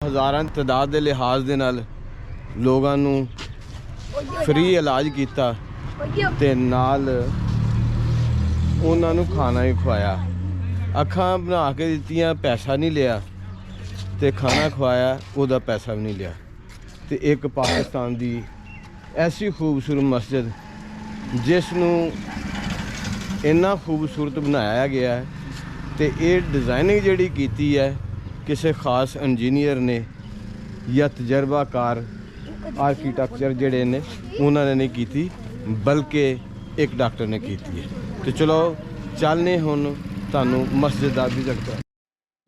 ਹਜ਼ਾਰਾਂ ਤਾਦਾਦ ਦੇ ਲਿਹਾਜ਼ ਦੇ ਨਾਲ ਲੋਕਾਂ ਨੂੰ ਫ੍ਰੀ ਇਲਾਜ ਕੀਤਾ ਤੇ ਨਾਲ ਉਹਨਾਂ ਨੂੰ ਖਾਣਾ ਵੀ ਖਵਾਇਆ। ਅੱਖਾਂ ਬਣਾ ਕੇ ਦਿੱਤੀਆਂ, ਪੈਸਾ ਨਹੀਂ ਲਿਆ, ਤੇ ਖਾਣਾ ਖਵਾਇਆ, ਉਹਦਾ ਪੈਸਾ ਵੀ ਨਹੀਂ ਲਿਆ। ਤੇ ਇੱਕ ਪਾਕਿਸਤਾਨ ਦੀ ਐਸੀ ਖੂਬਸੂਰਤ ਮਸਜਿਦ ਜਿਸ ਨੂੰ ਇੰਨਾ ਖੂਬਸੂਰਤ ਬਣਾਇਆ ਗਿਆ ਹੈ ਤੇ ਇਹ ਡਿਜ਼ਾਈਨਿੰਗ ਜਿਹੜੀ ਕੀਤੀ ਹੈ ਕਿਸੇ ਖਾਸ ਇੰਜੀਨੀਅਰ ਨੇ ਜਾਂ ਤਜਰਬਾਕਾਰ ਆਰਕੀਟੈਕਚਰ ਜਿਹੜੇ ਨੇ ਉਹਨਾਂ ਨੇ ਨਹੀਂ ਕੀਤੀ, ਬਲਕਿ ਇੱਕ ਡਾਕਟਰ ਨੇ ਕੀਤੀ ਹੈ। ਤੇ ਚਲੋ ਚੱਲਨੇ ਹੁਣ ਤੁਹਾਨੂੰ ਮਸਜਿਦ ਦਾ ਵੀ ਲੱਗਦਾ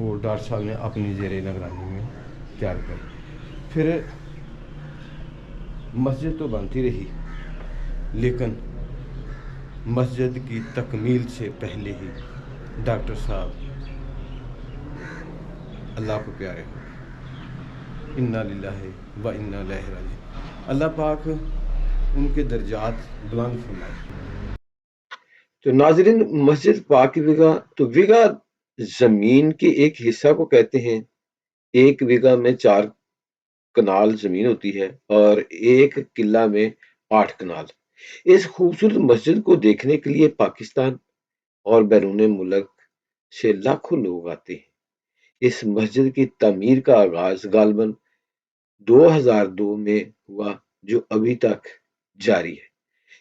وہ ڈاکٹر صاحب نے اپنی زیر نگرانی میں تیار کری. پھر مسجد تو بنتی رہی، لیکن مسجد کی تکمیل سے پہلے ہی ڈاکٹر صاحب اللہ کو پیارے ہو گئے. انا للہ و انا الیہ راجعون. اللہ پاک ان کے درجات بلند فرمائے. تو ناظرین، مسجد پاک کی وگا، تو وگا زمین کے ایک حصہ کو کہتے ہیں. ایک وگا میں 4 کنال زمین ہوتی ہے اور ایک قلعہ میں 8 کنال. اس خوبصورت مسجد کو دیکھنے کے لیے پاکستان اور بیرون ملک سے لاکھوں لوگ آتے ہیں. اس مسجد کی تعمیر کا آغاز غالباً 2002 میں ہوا، جو ابھی تک جاری ہے.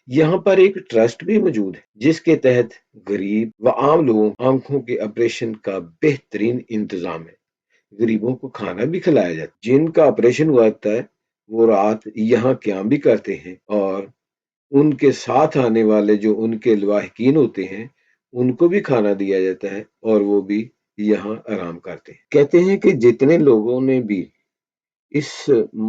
یہاں پر ایک ٹرسٹ بھی موجود ہے جس کے تحت غریب و عام لوگوں آنکھوں کے آپریشن کا بہترین انتظام ہے. غریبوں کو کھانا بھی کھلایا جاتا ہے. جن کا آپریشن ہوا ہے وہ رات یہاں قیام بھی کرتے ہیں، اور ان کے ساتھ آنے والے جو ان کے لواحقین ہوتے ہیں ان کو بھی کھانا دیا جاتا ہے اور وہ بھی یہاں آرام کرتے ہیں. کہتے ہیں کہ جتنے لوگوں نے بھی اس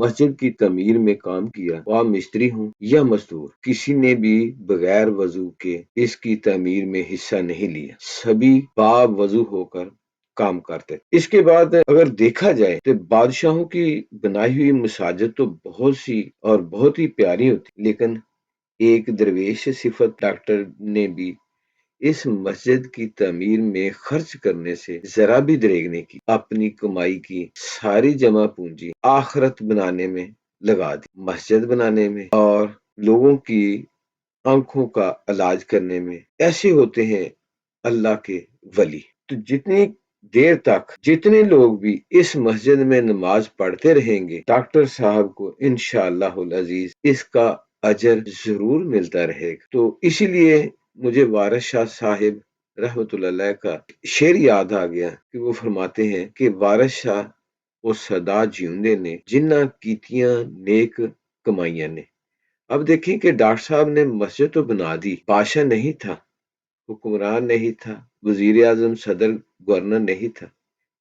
مسجد کی تعمیر میں کام کیا، وہ مستری ہوں یا مزدور، کسی نے بھی بغیر وضو کے اس کی تعمیر میں حصہ نہیں لیا. سبھی با وضو ہو کر کام کرتے. اس کے بعد اگر دیکھا جائے تو بادشاہوں کی بنائی ہوئی مساجد تو بہت سی اور بہت ہی پیاری ہوتی، لیکن ایک درویش صفت ڈاکٹر نے بھی اس مسجد کی تعمیر میں خرچ کرنے سے ذرا بھی دریغ نہیں کی. اپنی کمائی کی ساری جمع پونجی آخرت بنانے میں لگا دی، مسجد بنانے میں اور لوگوں کی آنکھوں کا علاج کرنے میں. ایسے ہوتے ہیں اللہ کے ولی. تو جتنی دیر تک جتنے لوگ بھی اس مسجد میں نماز پڑھتے رہیں گے، ڈاکٹر صاحب کو انشاءاللہ العزیز اس کا اجر ضرور ملتا رہے گا. تو اسی لیے مجھے وارث شاہ صاحب رحمت اللہ علیہ کا شعر یاد آ گیا کہ وہ فرماتے ہیں کہ وارث شاہ وہ صدا جیوندے نے جنہ کیتیاں نیک کمائیاں نے. اب دیکھیں کہ ڈاکٹر صاحب نے مسجد تو بنا دی، بادشاہ نہیں تھا، حکمران نہیں تھا، وزیر اعظم، صدر، گورنر نہیں تھا،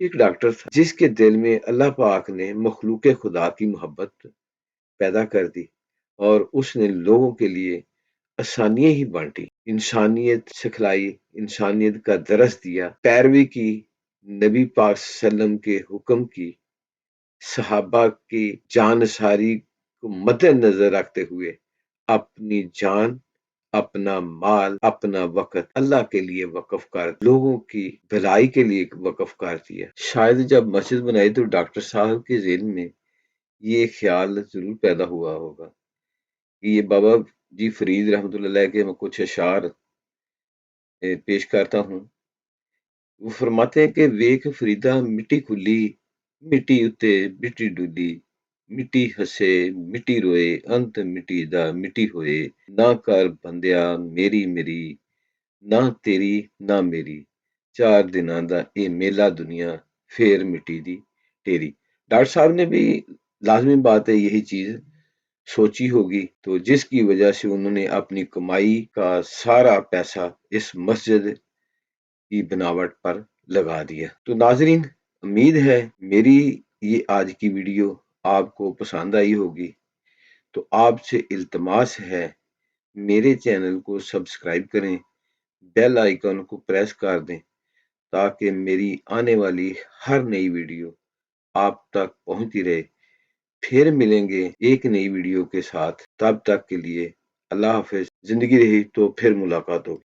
ایک ڈاکٹر تھا جس کے دل میں اللہ پاک نے مخلوق خدا کی محبت پیدا کر دی اور اس نے لوگوں کے لیے آسانیاں ہی بانٹی، انسانیت سکھلائی، انسانیت کا درس دیا، پیروی کی، نبی پاک صلی اللہ علیہ وسلم کے حکم کی، صحابہ کی جان ساری کو مد نظر رکھتے ہوئے اپنی جان، اپنا مال، اپنا وقت اللہ کے لیے وقف کر، لوگوں کی بھلائی کے لیے وقف کر دیا. شاید جب مسجد بنائی تو ڈاکٹر صاحب کے ذہن میں یہ خیال ضرور پیدا ہوا ہوگا کہ یہ بابا جی فرید رحمت اللہ علیہ کے میں کچھ اشعار پیش کرتا ہوں. وہ فرماتے ہیں کہ ویک فریدا مٹی کھلی، مٹی اتے مٹی ڈولی، مٹی ہسے مٹی روئے، انت مٹی دا مٹی ہوئے. نہ کر بندیا میری میری، نہ تیری نہ میری، 4 دناں دا اے میلا دنیا، پھر مٹی دی تیری. ڈاکٹر صاحب نے بھی لازمی بات ہے یہی چیز سوچی ہوگی، تو جس کی وجہ سے انہوں نے اپنی کمائی کا سارا پیسہ اس مسجد کی بناوٹ پر لگا دیا. تو ناظرین، امید ہے میری یہ آج کی ویڈیو آپ کو پسند آئی ہوگی. تو آپ سے التماس ہے میرے چینل کو سبسکرائب کریں، بیل آئیکن کو پریس کر دیں تاکہ میری آنے والی ہر نئی ویڈیو آپ تک پہنچتی رہے. پھر ملیں گے ایک نئی ویڈیو کے ساتھ، تب تک کے لیے اللہ حافظ. زندگی رہی تو پھر ملاقات ہوگی.